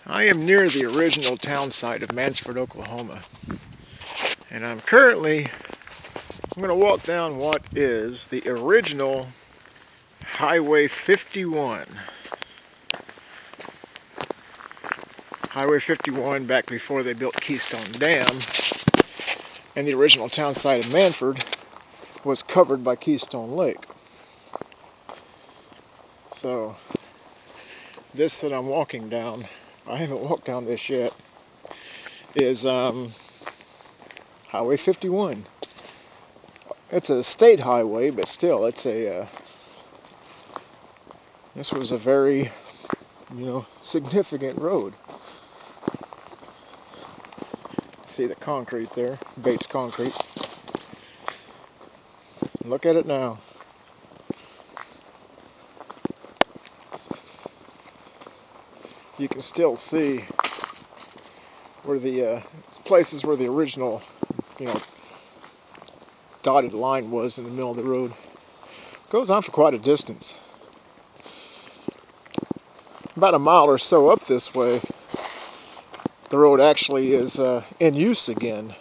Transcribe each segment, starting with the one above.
I am near the original town site of Mannford, Oklahoma, and I'm going to walk down what is the original Highway 51. Highway 51 back before they built Keystone Dam, and the original town site of Mannford was covered by Keystone Lake. So this that I'm walking down, I haven't walked down this yet, is Highway 51. It's a state highway, but still, it's a this was a very, significant road. See the concrete there, Bates concrete. Look at it now. You can still see where the places where the original, dotted line was in the middle of the road. It goes on for quite a distance. About a mile or so up this way, the road actually is in use again.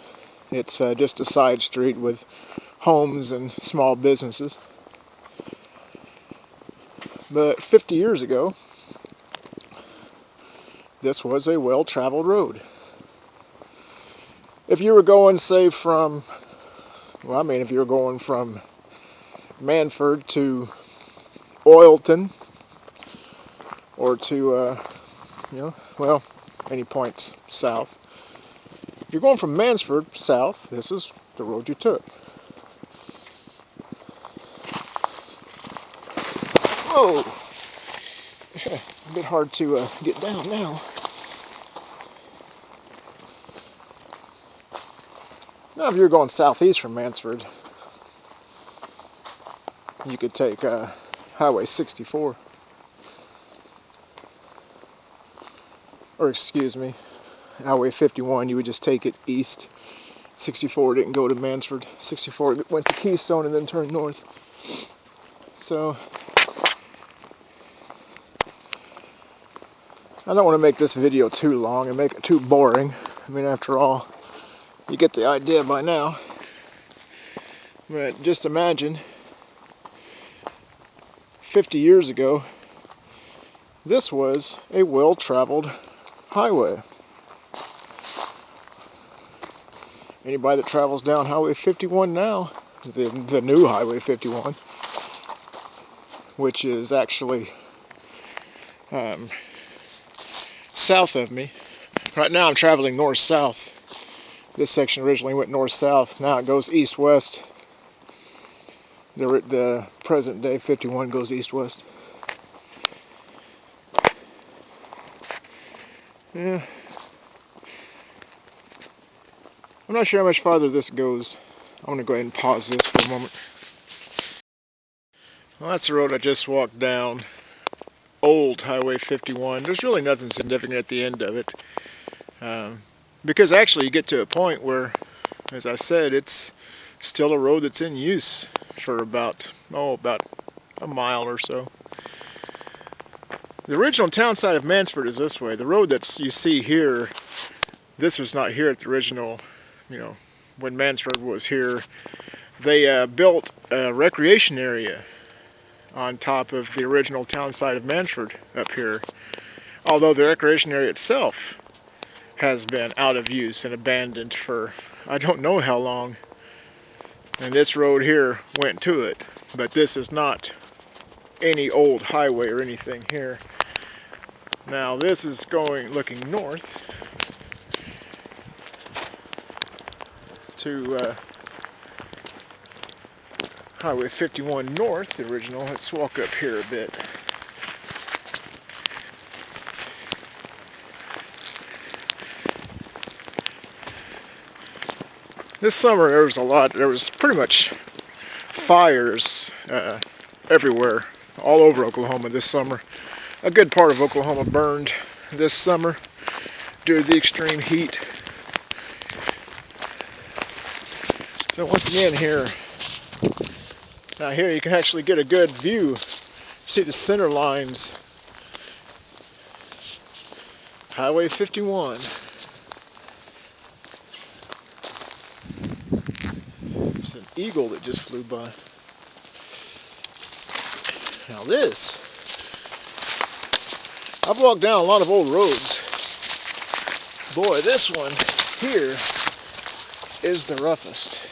It's just a side street with homes and small businesses. But 50 years ago, this was a well-traveled road. If you were going, say, if you were going from Mannford to Oilton, or to, any points south. If you're going from Mannford south, this is the road you took. Whoa! A bit hard to get down now. Now, if you're going southeast from Mannford, you could take Highway 64. Or excuse me, Highway 51, you would just take it east. 64 didn't go to Mannford. 64 went to Keystone and then turned north. So, I don't want to make this video too long and make it too boring. I mean, after all, you get the idea by now. But just imagine, 50 years ago, this was a well-traveled highway. Anybody that travels down Highway 51 now, the new Highway 51, which is actually south of me. Right now I'm traveling north-south. This section originally went north-south. Now it goes east-west. The present day 51 goes east-west. Yeah. I'm not sure how much farther this goes. I'm going to go ahead and pause this for a moment. Well, that's the road I just walked down. Old Highway 51. There's really nothing significant at the end of it. Because actually you get to a point where, as I said, it's still a road that's in use for about a mile or so. The original town site of Mannford is this way. The road that you see here, this was not here at the original, when Mannford was here. They built a recreation area on top of the original town site of Mannford up here. Although the recreation area itself has been out of use and abandoned for I don't know how long. And this road here went to it. But this is not any old highway or anything here. Now this is looking north to Highway 51 north, the original. Let's walk up here a bit. This summer there was pretty much fires everywhere, all over Oklahoma this summer. A good part of Oklahoma burned this summer due to the extreme heat. So once again here you can actually get a good view. See the center lines Highway 51. It's an eagle that just flew by. Now this, I've walked down a lot of old roads. Boy, this one here is the roughest.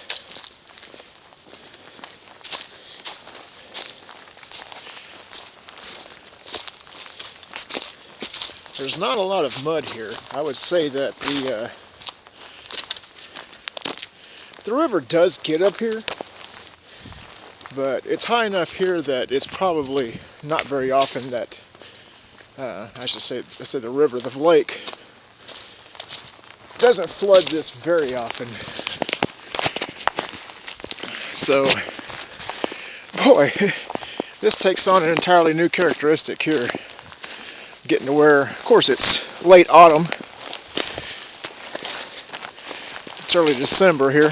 There's not a lot of mud here. I would say that the river does get up here, but it's high enough here that it's probably not very often that, I said the river, the lake, doesn't flood this very often. So, boy, this takes on an entirely new characteristic here. Getting to where, of course, it's late autumn. It's early December here.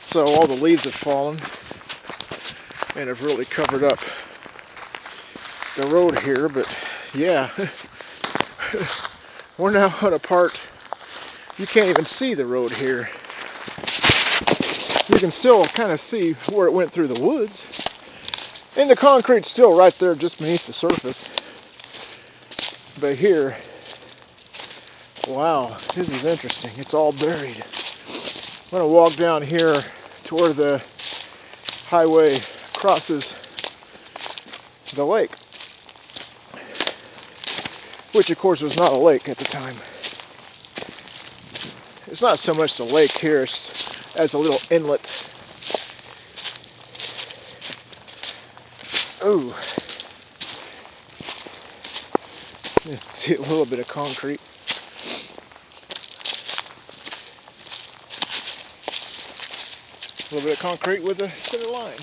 So all the leaves have fallen and have really covered up the road here. But yeah, we're now on a part, you can't even see the road here. You can still kind of see where it went through the woods. And the concrete's still right there just beneath the surface. But here, wow, this is interesting. It's all buried. I'm going to walk down here to where the highway crosses the lake, which of course was not a lake at the time. It's not so much the lake here as a little inlet. Ooh. See a little bit of concrete. A little bit of concrete with a center line.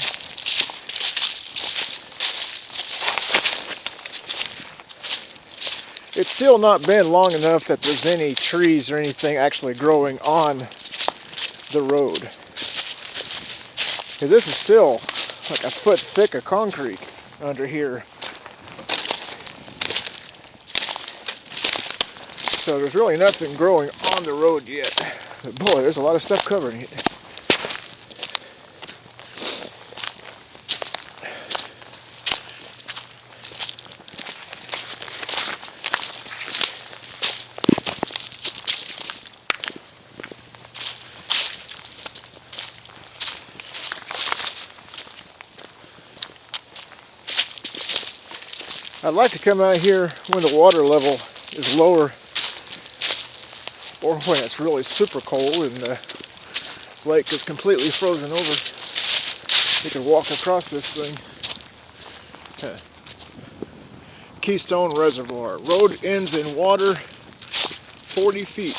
It's still not been long enough that there's any trees or anything actually growing on the road. Because this is still like a foot thick of concrete under here. So there's really nothing growing on the road yet. But boy, there's a lot of stuff covering it. I'd like to come out here when the water level is lower, or when it's really super cold and the lake is completely frozen over. You can walk across this thing. Keystone Reservoir. Road ends in water 40 feet.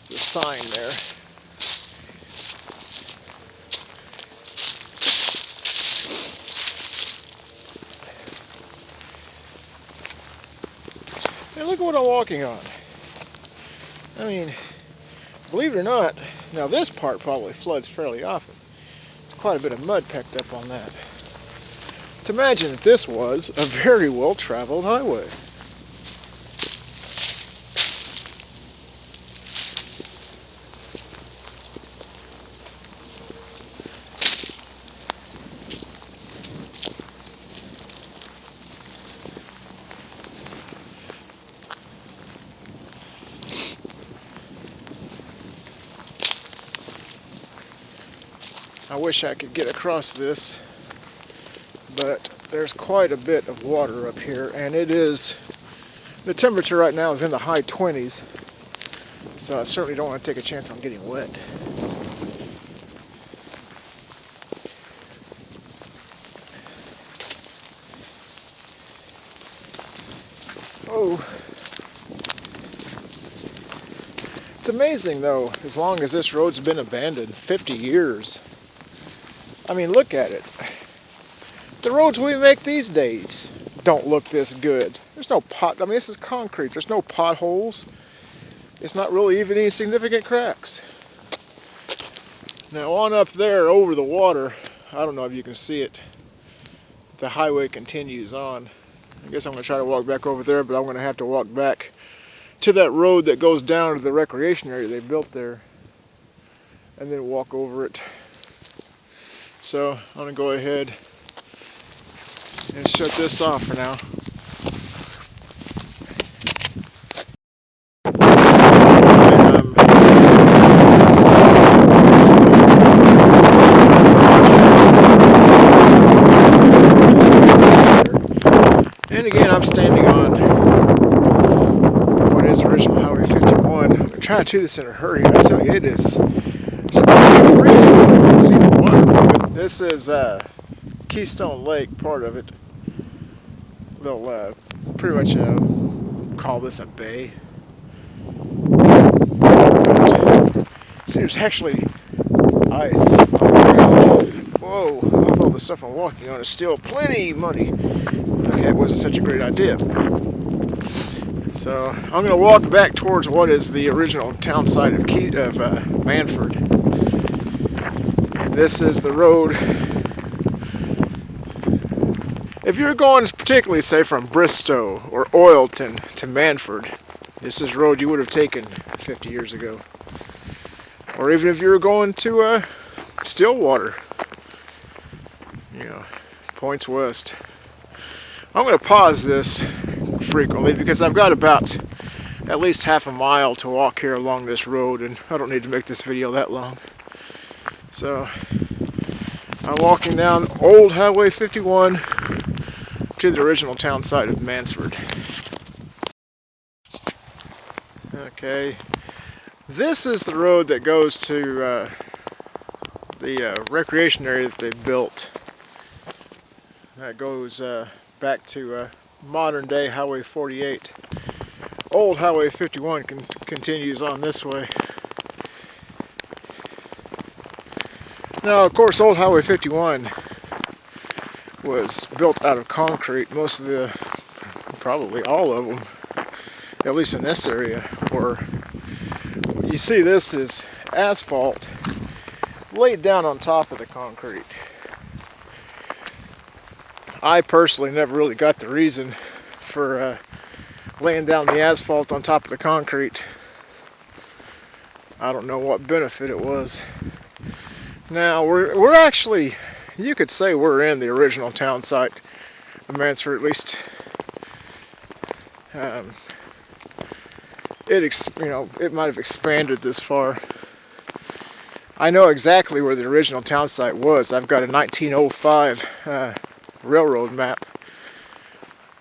The sign there. And look at what I'm walking on. I mean, believe it or not, now this part probably floods fairly often. There's quite a bit of mud packed up on that. To imagine that this was a very well-traveled highway. I wish I could get across this, but there's quite a bit of water up here, and it is, the temperature right now is in the high 20s, so I certainly don't want to take a chance on getting wet. Oh, it's amazing though, as long as this road's been abandoned, 50 years. I mean, look at it. The roads we make these days don't look this good. There's no I mean, this is concrete. There's no potholes. It's not really even any significant cracks. Now on up there over the water, I don't know if you can see it, the highway continues on. I guess I'm going to try to walk back over there, but I'm going to have to walk back to that road that goes down to the recreation area they built there, and then walk over it. So I'm going to go ahead and shut this off for now. And again, I'm standing on what is original Highway 51. I'm trying to do this in a hurry. I tell you, it is crazy. You see the water moving. This is Keystone Lake, part of it. They'll pretty much call this a bay. See, there's actually ice on the ground. Whoa, all the stuff I'm walking on is still plenty muddy. Okay, it wasn't such a great idea. So I'm going to walk back towards what is the original town site of Mannford. This is the road. If you're going particularly, say, from Bristow or Oilton to Mannford, this is the road you would have taken 50 years ago. Or even if you were going to Stillwater, you know, points west. I'm going to pause this frequently because I've got about at least half a mile to walk here along this road, and I don't need to make this video that long. So I'm walking down Old Highway 51 to the original town site of Mannford. Okay, this is the road that goes to the recreation area that they've built. That goes back to modern day Highway 48. Old Highway 51 continues on this way. Now, of course, Old Highway 51 was built out of concrete. Most of probably all of them, at least in this area, were. You see, this is asphalt laid down on top of the concrete. I personally never really got the reason for laying down the asphalt on top of the concrete. I don't know what benefit it was. Now we're actually, you could say we're in the original town site of Mannford, at least. It might have expanded this far. I know exactly where the original town site was. I've got a 1905 railroad map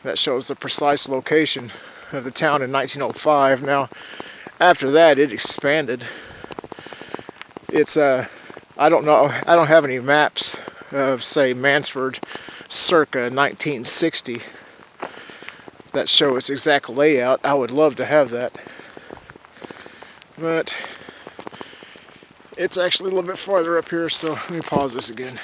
that shows the precise location of the town in 1905. Now, after that, it expanded. It's I don't know. I don't have any maps of, say, Mannford circa 1960 that show its exact layout. I would love to have that, but it's actually a little bit farther up here, so let me pause this again.